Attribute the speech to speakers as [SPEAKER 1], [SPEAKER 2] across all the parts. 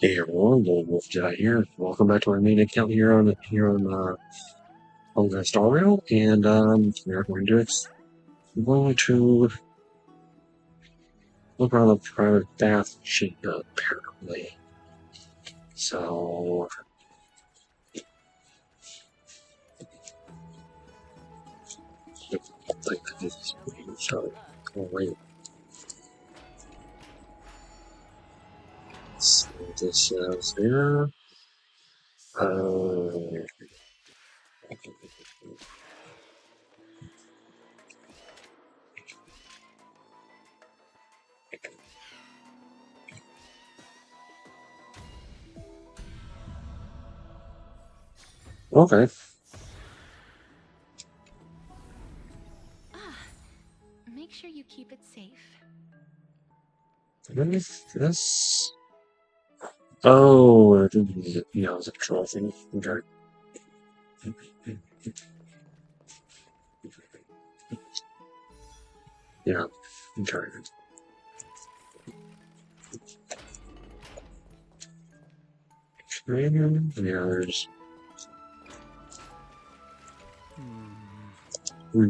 [SPEAKER 1] Hey everyone, Wolf Jedi here. Welcome back to our main account here on the Star Rail, and we're going to look around the private bath apparently. So like this is so great. So this is here. Okay.
[SPEAKER 2] Make sure you keep it safe.
[SPEAKER 1] This. Oh, yeah, it's a trophy. Okay. Yeah, okay. Yeah, there's. Or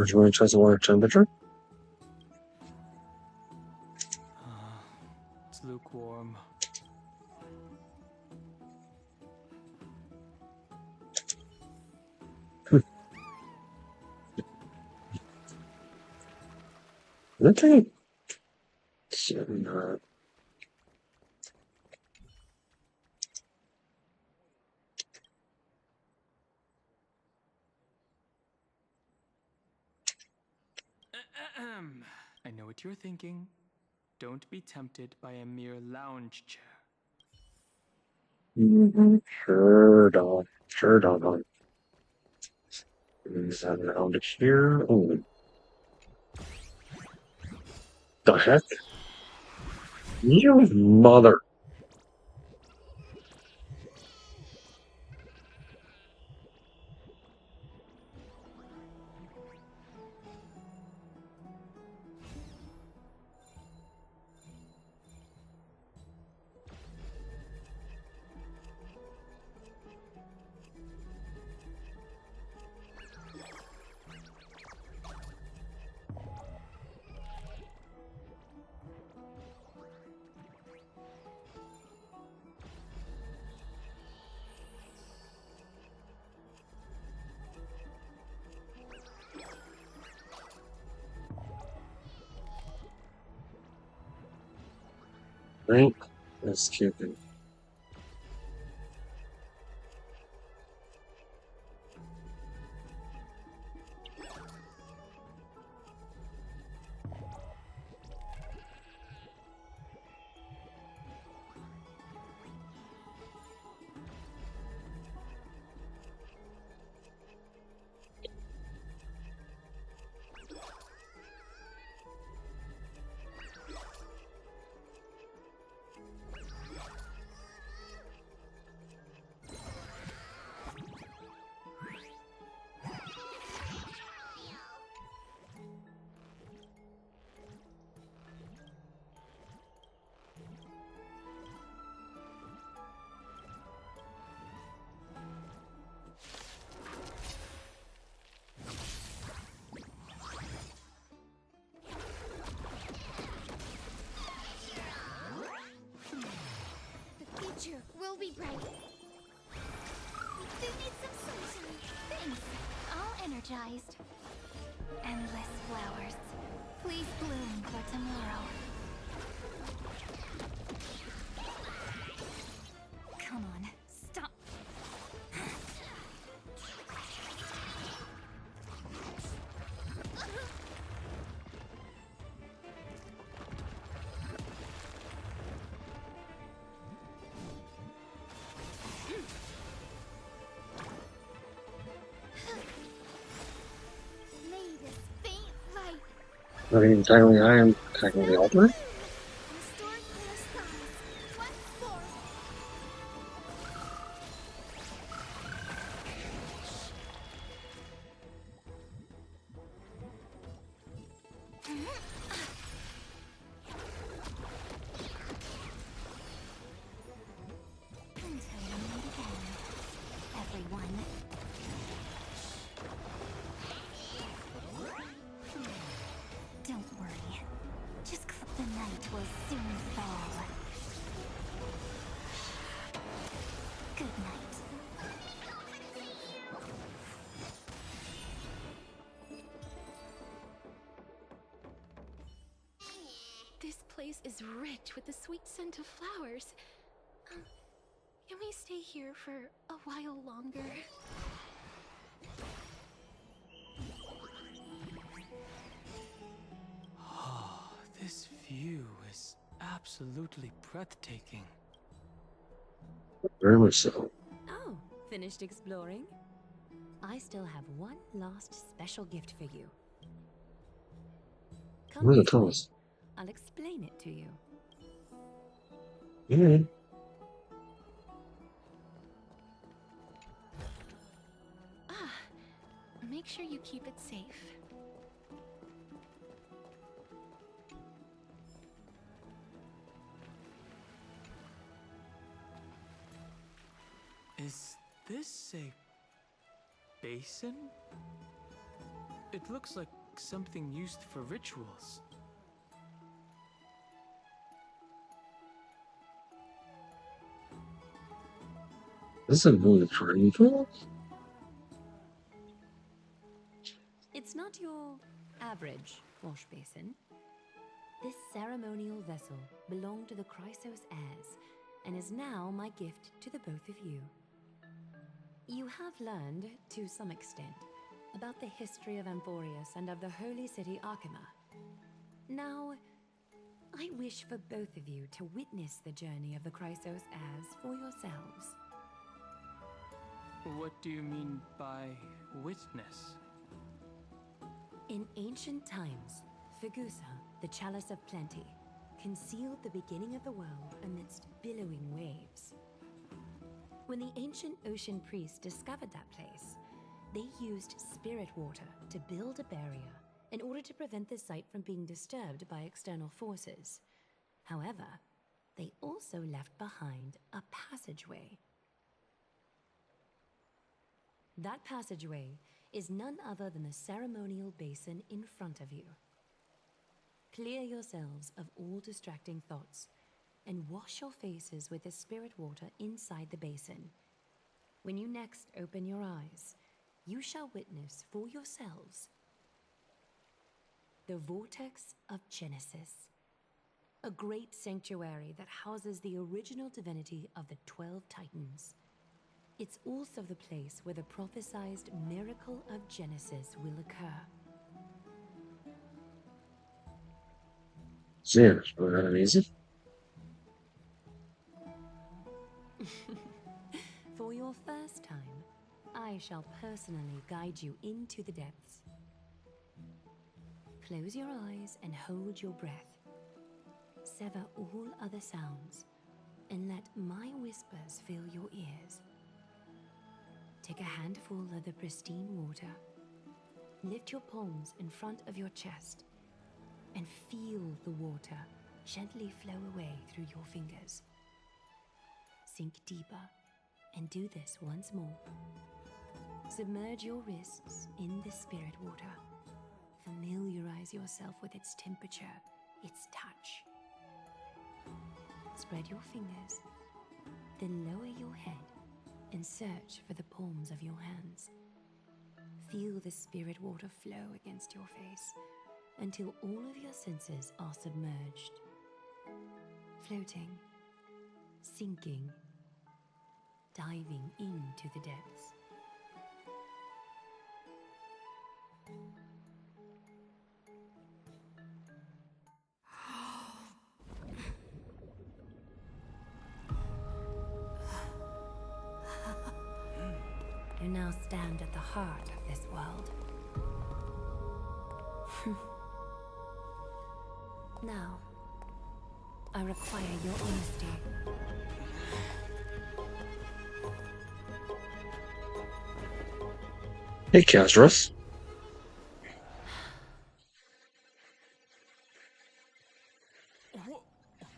[SPEAKER 1] do you want to test the water temperature?
[SPEAKER 3] It's lukewarm.
[SPEAKER 1] Okay.
[SPEAKER 3] I know what you're thinking. Don't be tempted by a mere lounge chair.
[SPEAKER 1] Sure, dog. Sure, dog. Is that around here? Oh, the heck? You mother. Right? That's stupid.
[SPEAKER 2] The future will be bright. We need some sunshine. Thanks. All energized. Endless flowers. Please bloom for tomorrow. Come on, stop. May this faint light
[SPEAKER 1] I mean, technically, I am technically alternate.
[SPEAKER 2] restore clear skies once more. night will soon fall. Good night. This place is rich with the sweet scent of flowers. Can we stay here for a while longer?
[SPEAKER 3] Oh, this view is absolutely breathtaking.
[SPEAKER 1] Very much so.
[SPEAKER 4] Oh, finished exploring? I still have one last special gift for you. Come
[SPEAKER 1] What are the
[SPEAKER 4] this way.
[SPEAKER 1] tunnels?
[SPEAKER 4] I'll explain it to you.
[SPEAKER 1] Yeah.
[SPEAKER 2] Make sure you keep it safe.
[SPEAKER 3] Is this a basin? It looks like something used for rituals.
[SPEAKER 1] This is a really pretty tool.
[SPEAKER 4] It's not your average wash basin. This ceremonial vessel belonged to the Chrysos heirs and is now my gift to the both of you. You have learned, to some extent, about the history of Amphoreas and of the holy city Archima. Now, I wish for both of you to witness the journey of the Chrysos heirs for yourselves.
[SPEAKER 3] What do you mean by witness?
[SPEAKER 4] In ancient times, Fegusa, the Chalice of Plenty, concealed the beginning of the world amidst billowing waves. When the ancient ocean priests discovered that place, they used spirit water to build a barrier in order to prevent the site from being disturbed by external forces. However, they also left behind a passageway. That passageway is none other than the ceremonial basin in front of you. Clear yourselves of all distracting thoughts and wash your faces with the spirit water inside the basin. When you next open your eyes, you shall witness for yourselves the Vortex of Genesis, a great sanctuary that houses the original divinity of the 12 Titans. It's also the place where the prophesied miracle of Genesis will occur.
[SPEAKER 1] Serious, but not easy.
[SPEAKER 4] For your first time, I shall personally guide you into the depths. Close your eyes and hold your breath. Sever all other sounds and let my whispers fill your ears. Take a handful of the pristine water. Lift your palms in front of your chest and feel the water gently flow away through your fingers. Sink deeper and do this once more. Submerge your wrists in the spirit water. Familiarize yourself with its temperature, its touch. Spread your fingers, then lower your head and search for the palms of your hands. Feel the spirit water flow against your face until all of your senses are submerged. Floating, sinking, diving into the depths. You now stand at the heart of this world. Now, I require your honesty.
[SPEAKER 1] Hey, Castros.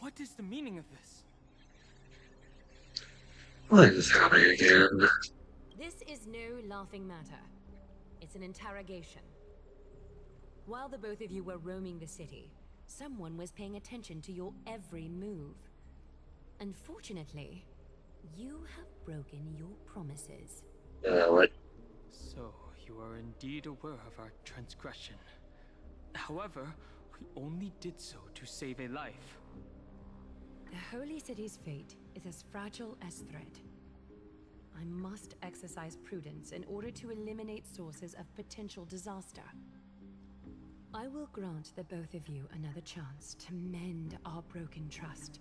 [SPEAKER 3] What is the meaning of this?
[SPEAKER 1] What is happening again?
[SPEAKER 4] This is no laughing matter. It's an interrogation. While the both of you were roaming the city, Someone was paying attention to your every move. Unfortunately, you have broken your promises.
[SPEAKER 1] What?
[SPEAKER 3] So, you are indeed aware of our transgression. However, we only did so to save a life.
[SPEAKER 4] The Holy City's fate is as fragile as thread. I must exercise prudence in order to eliminate sources of potential disaster. I will grant the both of you another chance to mend our broken trust.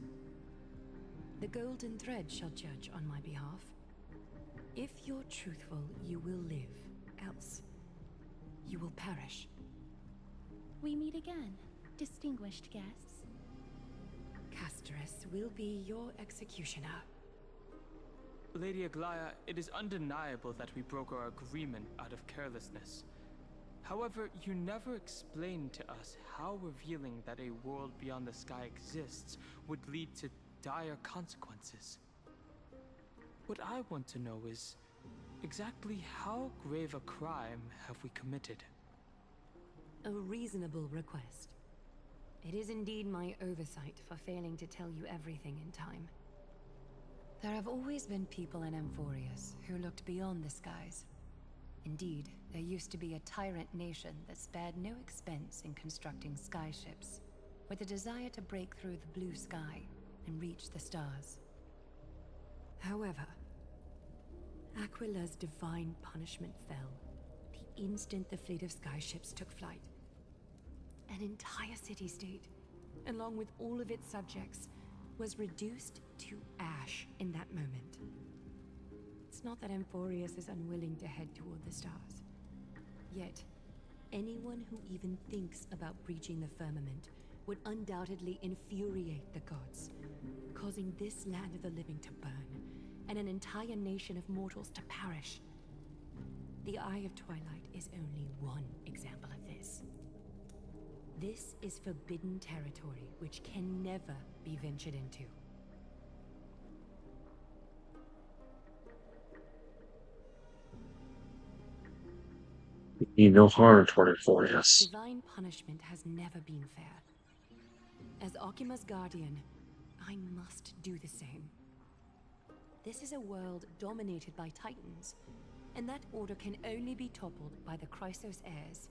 [SPEAKER 4] The Golden Thread shall judge on my behalf. If you're truthful, you will live. Else, you will perish.
[SPEAKER 2] We meet again, distinguished guests.
[SPEAKER 4] Casterus will be your executioner.
[SPEAKER 3] Lady AGLAEA, it is undeniable that we broke our agreement out of carelessness. However, you never explained to us how revealing that a world beyond the sky exists would lead to dire consequences. What I want to know is, exactly how grave a crime have we committed?
[SPEAKER 4] A reasonable request. It is indeed my oversight for failing to tell you everything in time. There have always been people in Amphoreas who looked beyond the skies. Indeed, there used to be a tyrant nation that spared no expense in constructing skyships, with a desire to break through the blue sky and reach the stars. However, AGLAEA's divine punishment fell the instant the fleet of skyships took flight. An entire city-state, along with all of its subjects, was reduced to ash in that moment. It's not that Amphoreas is unwilling to head toward the stars. Yet, anyone who even thinks about breaching the firmament would undoubtedly infuriate the gods, causing this land of the living to burn, and an entire nation of mortals to perish. The Eye of Twilight is only one example of this. This is forbidden territory which can never be ventured into.
[SPEAKER 1] You no harm toward Amphoreas.
[SPEAKER 4] Divine punishment has never been fair. As Okima's guardian, I must do the same. This is a world dominated by Titans, and that order can only be toppled by the Chrysos heirs.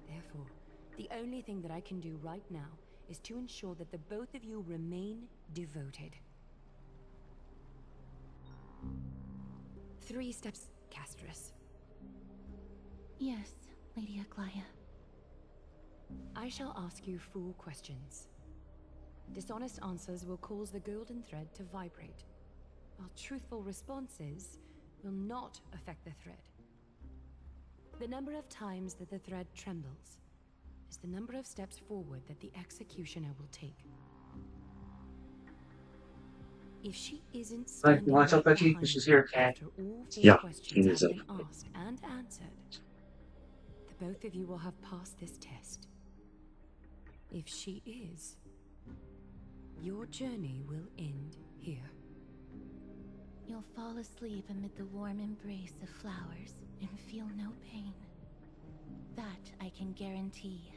[SPEAKER 4] Therefore, the only thing that I can do right now is to ensure that the both of you remain devoted. 3 steps, Casterus.
[SPEAKER 2] Yes, Lady AGLAEA.
[SPEAKER 4] I shall ask you 4 questions. Dishonest answers will cause the golden thread to vibrate, while truthful responses will not affect the thread. The number of times that the thread trembles is the number of steps forward that the executioner will take. If she isn't standing
[SPEAKER 1] What's
[SPEAKER 4] right
[SPEAKER 1] up, Betty?
[SPEAKER 4] behind
[SPEAKER 1] This is
[SPEAKER 4] you
[SPEAKER 1] here, cat.
[SPEAKER 4] after all 4
[SPEAKER 1] Yeah,
[SPEAKER 4] questions
[SPEAKER 1] it
[SPEAKER 4] have
[SPEAKER 1] is up.
[SPEAKER 4] been asked and answered, the both of you will have passed this test. If she is, your journey will end here.
[SPEAKER 2] You'll fall asleep amid the warm embrace of flowers and feel no pain. That I can guarantee.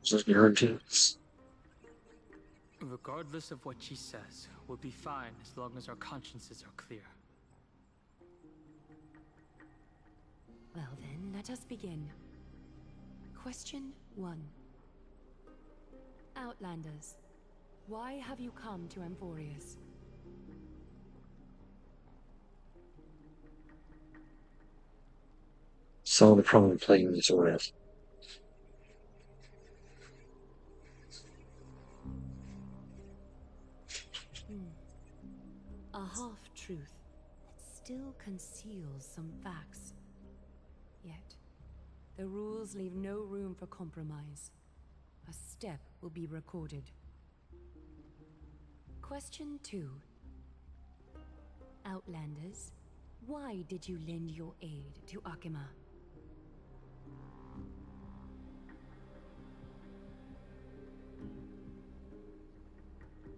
[SPEAKER 1] This is guaranteed.
[SPEAKER 3] Regardless of what she says, we'll be fine as long as our consciences are clear.
[SPEAKER 4] Well then, let us begin. Question 1. Outlanders, why have you come to Amphoreas?
[SPEAKER 1] Saw the problem playing this around.
[SPEAKER 4] A half-truth that still conceals some facts. Yet, the rules leave no room for compromise. A step will be recorded. Question 2. Outlanders, why did you lend your aid to Akima?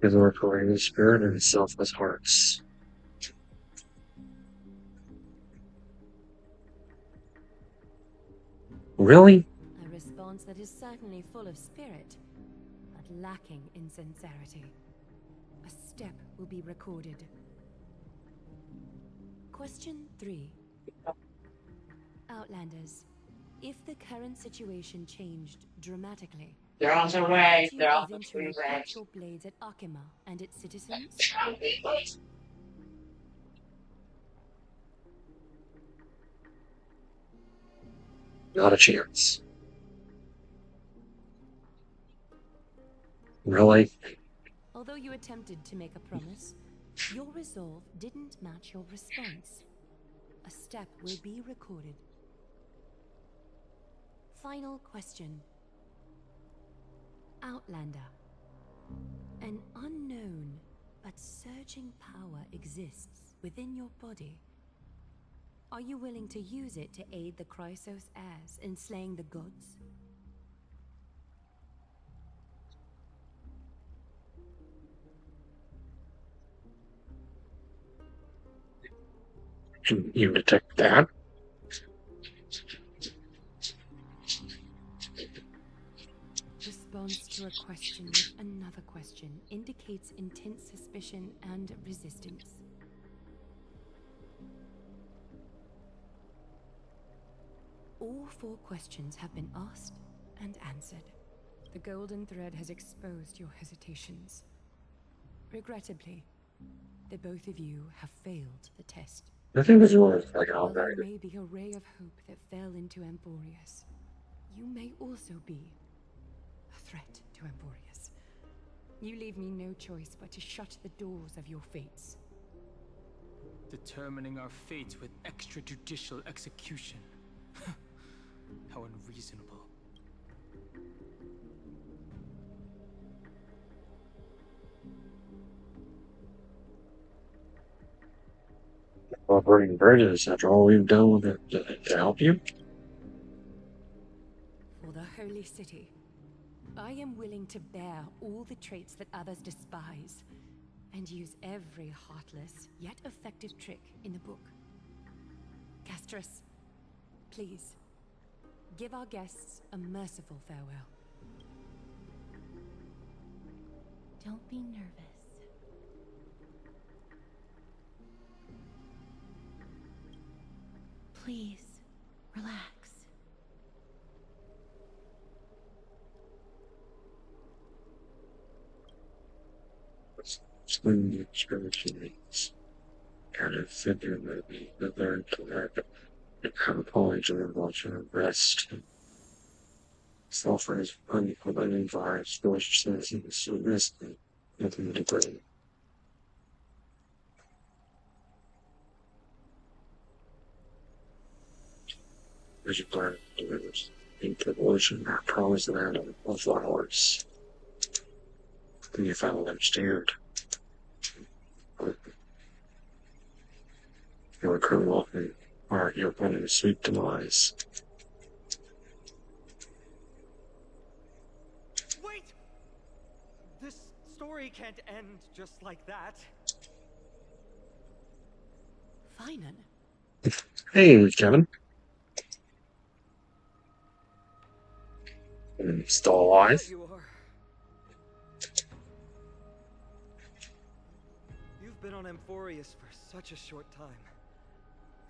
[SPEAKER 1] Because we're pouring the spirit and selfless hearts. really?
[SPEAKER 4] A response that is certainly full of spirit, but lacking in sincerity. A step will be recorded. Question 3. Outlanders, if the current situation changed dramatically,
[SPEAKER 5] They're on their
[SPEAKER 4] would
[SPEAKER 5] way.
[SPEAKER 4] you
[SPEAKER 5] They're on the
[SPEAKER 4] eventually
[SPEAKER 5] free
[SPEAKER 4] put
[SPEAKER 5] range.
[SPEAKER 4] your blades at AGLAEA and its citizens?
[SPEAKER 1] Not a chance. Really?
[SPEAKER 4] Although you attempted to make a promise, your resolve didn't match your response. A step will be recorded. Final question. Outlander. An unknown but surging power exists within your body. Are you willing to use it to aid the Chrysos heirs in slaying the gods?
[SPEAKER 1] Can you detect that?
[SPEAKER 4] Response to a question with another question indicates intense suspicion and resistance. All 4 questions have been asked and answered. The golden thread has exposed your hesitations. Regrettably, the both of you have failed the test.
[SPEAKER 1] I think this was like all
[SPEAKER 4] While
[SPEAKER 1] very
[SPEAKER 4] you may be a ray of hope that fell into Amphoreas, you may also be a threat to Amphoreas. You leave me no choice but to shut the doors of your fates.
[SPEAKER 3] Determining our fates with extrajudicial execution. How unreasonable.
[SPEAKER 1] well burning bridges after all we've done to help you.
[SPEAKER 4] For the holy city, I am willing to bear all the traits that others despise, and use every heartless yet effective trick in the book. Castris, please, give our guests a merciful farewell.
[SPEAKER 2] Don't be nervous. Please, relax.
[SPEAKER 1] Swing experience kind of figure maybe the learn to learn how college and watching and rest. Sulfur is unpolluted virus, which says in the service, nothing to bring. As you learn, delivers into the ocean, that promised land of flowers. Then you finally understand. Your criminal and are your planning a sweet demise.
[SPEAKER 6] Wait! This story can't end just like that.
[SPEAKER 4] Finan,
[SPEAKER 1] Hey, Kevin. Still alive?
[SPEAKER 6] You are. You've been on Amphoreas for such a short time.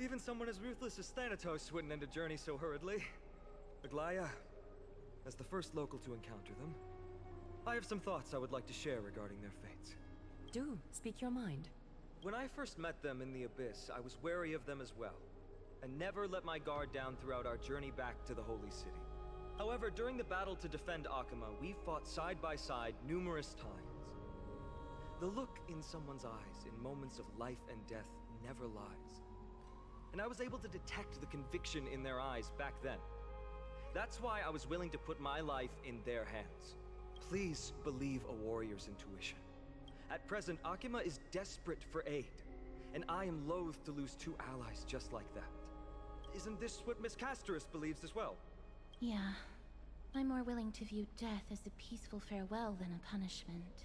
[SPEAKER 6] Even someone as ruthless as Thanatos wouldn't end a journey so hurriedly. AGLAEA, as the first local to encounter them, I have some thoughts I would like to share regarding their fates.
[SPEAKER 4] do speak your mind.
[SPEAKER 6] When I first met them in the Abyss, I was wary of them as well, and never let my guard down throughout our journey back to the Holy City. However, during the battle to defend AGLAEA, we fought side by side numerous times. The look in someone's eyes in moments of life and death never lies. And I was able to detect the conviction in their eyes back then. That's why I was willing to put my life in their hands. Please believe a warrior's intuition. At present, AGLAEA is desperate for aid, and I am loath to lose 2 allies just like that. Isn't this what Miss Castris believes as well?
[SPEAKER 2] Yeah. I'm more willing to view death as a peaceful farewell than a punishment.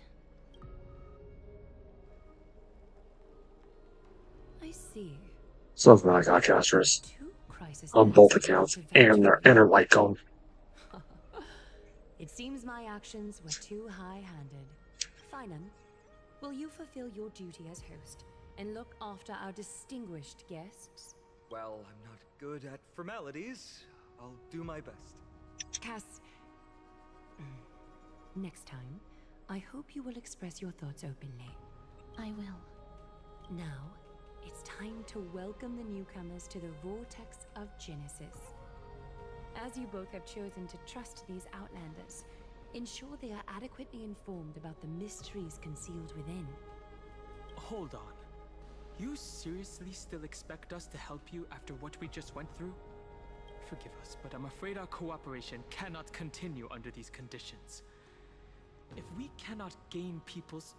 [SPEAKER 4] I see.
[SPEAKER 1] Something like that, Castris.
[SPEAKER 4] 2 crisis
[SPEAKER 1] on
[SPEAKER 4] heirs
[SPEAKER 1] both
[SPEAKER 4] are going
[SPEAKER 1] accounts,
[SPEAKER 4] to
[SPEAKER 1] and
[SPEAKER 4] venture.
[SPEAKER 1] their white cone.
[SPEAKER 4] It seems my actions were too high-handed. Finan, will you fulfill your duty as host and look after our distinguished guests?
[SPEAKER 6] Well, I'm not good at formalities. I'll do my best.
[SPEAKER 4] Cass, next time, I hope you will express your thoughts openly.
[SPEAKER 2] I will.
[SPEAKER 4] Now, it's time to welcome the newcomers to the Vortex of Genesis. As you both have chosen to trust these Outlanders, ensure they are adequately informed about the mysteries concealed within.
[SPEAKER 3] Hold on. You seriously still expect us to help you after what we just went through? Forgive us, but I'm afraid our cooperation cannot continue under these conditions. If we cannot gain people's...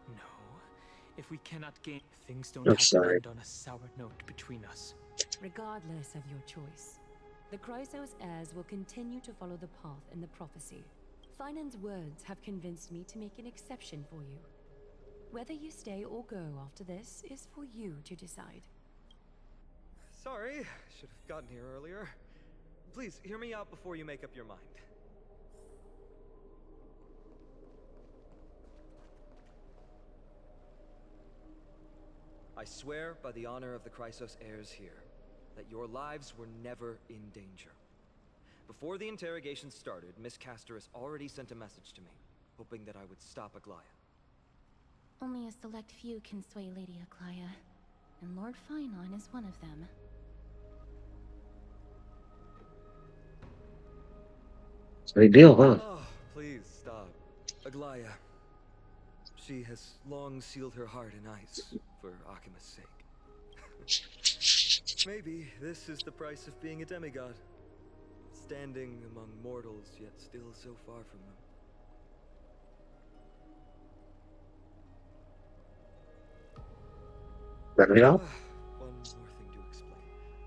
[SPEAKER 3] No. If we cannot gain... Things don't have to end on a sour note between us.
[SPEAKER 4] Regardless of your choice, the Chrysos heirs will continue to follow the path in the prophecy. Finan's words have convinced me to make an exception for you. Whether you stay or go after this is for you to decide.
[SPEAKER 6] Sorry, should have gotten here earlier. Please, hear me out before you make up your mind. I swear by the honor of the Chrysos heirs here, that your lives were never in danger. Before the interrogation started, Miss Casterus already sent a message to me, hoping that I would stop AGLAEA.
[SPEAKER 2] Only a select few can sway Lady AGLAEA, and Lord Finon is one of them.
[SPEAKER 1] It's a big deal, huh?
[SPEAKER 6] Oh, please stop. AGLAEA. She has long sealed her heart in ice for Akima's sake. Maybe this is the price of being a demigod. Standing among mortals, yet still so far from them.
[SPEAKER 1] Let me know.
[SPEAKER 6] One more thing to explain.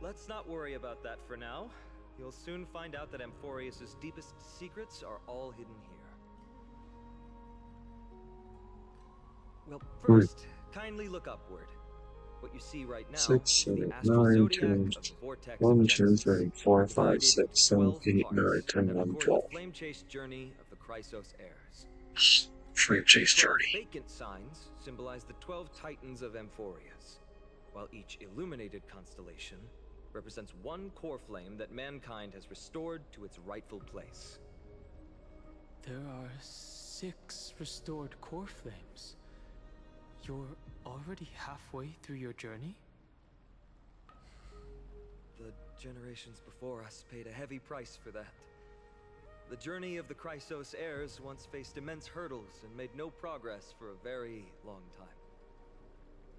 [SPEAKER 6] Let's not worry about that for now. You'll soon find out that Amphoreas' deepest secrets are all hidden here. Well, first, kindly look upward. What you see right now
[SPEAKER 1] 6,
[SPEAKER 6] is the
[SPEAKER 1] 7,
[SPEAKER 6] astral
[SPEAKER 1] 9,
[SPEAKER 6] zodiac
[SPEAKER 1] 2,
[SPEAKER 6] of the vortex
[SPEAKER 1] 1,
[SPEAKER 6] of
[SPEAKER 1] 2,
[SPEAKER 6] Genesis,
[SPEAKER 1] 3, 4, 5,
[SPEAKER 6] divided
[SPEAKER 1] 6,
[SPEAKER 6] into
[SPEAKER 1] 7,
[SPEAKER 6] 12
[SPEAKER 1] 8,
[SPEAKER 6] parts
[SPEAKER 1] 9, 10,
[SPEAKER 6] that
[SPEAKER 1] 11,
[SPEAKER 6] record
[SPEAKER 1] 12.
[SPEAKER 6] the flame-chased journey of the Chrysos heirs.
[SPEAKER 1] Free chase
[SPEAKER 6] 12
[SPEAKER 1] journey.
[SPEAKER 6] vacant signs symbolize the 12 titans of Amphoreas, while each illuminated constellation represents one core flame that mankind has restored to its rightful place.
[SPEAKER 3] There are 6 restored core flames. You're already halfway through your journey?
[SPEAKER 6] The generations before us paid a heavy price for that. The journey of the Chrysos heirs once faced immense hurdles and made no progress for a very long time.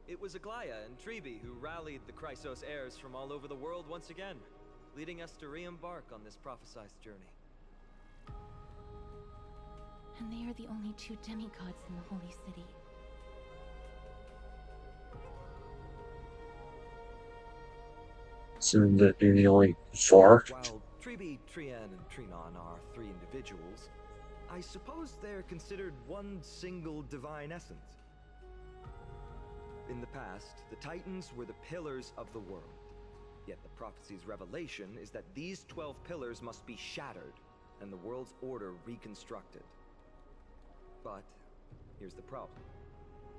[SPEAKER 6] It was AGLAEA and Tribi who rallied the Chrysos heirs from all over the world once again, leading us to re-embark on this prophesized journey.
[SPEAKER 2] And they are the only 2 demigods in the Holy City.
[SPEAKER 1] Soon that be the only 4.
[SPEAKER 6] While Tribi, Trian, and Trinon are 3 individuals, I suppose they're considered one single divine essence. In the past, the Titans were the pillars of the world. Yet the prophecy's revelation is that these 12 pillars must be shattered, and the world's order reconstructed. But here's the problem.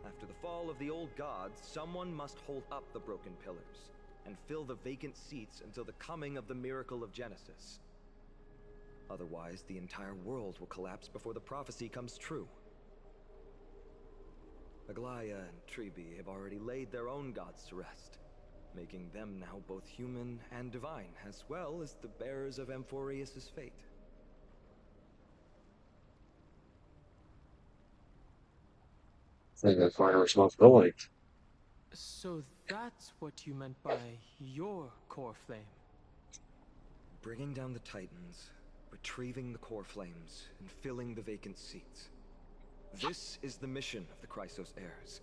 [SPEAKER 6] After the fall of the old gods, someone must hold up the broken pillars and fill the vacant seats until the coming of the miracle of Genesis. Otherwise, the entire world will collapse before the prophecy comes true. AGLAEA and Tribi have already laid their own gods to rest, making them now both human and divine, as well as the bearers of Amphoreas' fate.
[SPEAKER 1] I think that's my responsibility.
[SPEAKER 3] So that's what you meant by your core flame.
[SPEAKER 6] Bringing down the Titans, retrieving the core flames, and filling the vacant seats. This is the mission of the Chrysos heirs,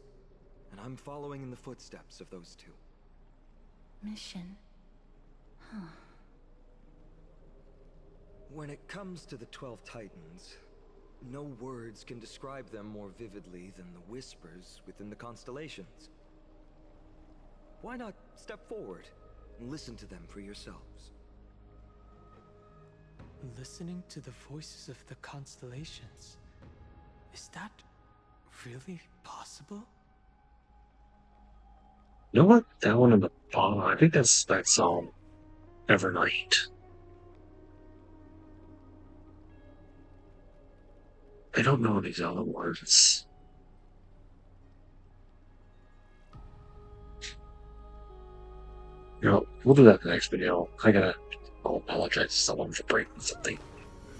[SPEAKER 6] and I'm following in the footsteps of those 2.
[SPEAKER 2] Mission? Huh.
[SPEAKER 6] When it comes to the 12 Titans, no words can describe them more vividly than the whispers within the constellations. Why not step forward, and listen to them for yourselves.
[SPEAKER 3] Listening to the voices of the constellations. Is that really possible?
[SPEAKER 1] You know what? That one in the bottom, I think that's Evernight. I don't know these other words. You know, we'll do that in the next video. I'll apologize to someone for breaking something.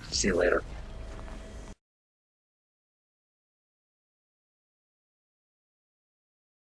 [SPEAKER 1] See you later.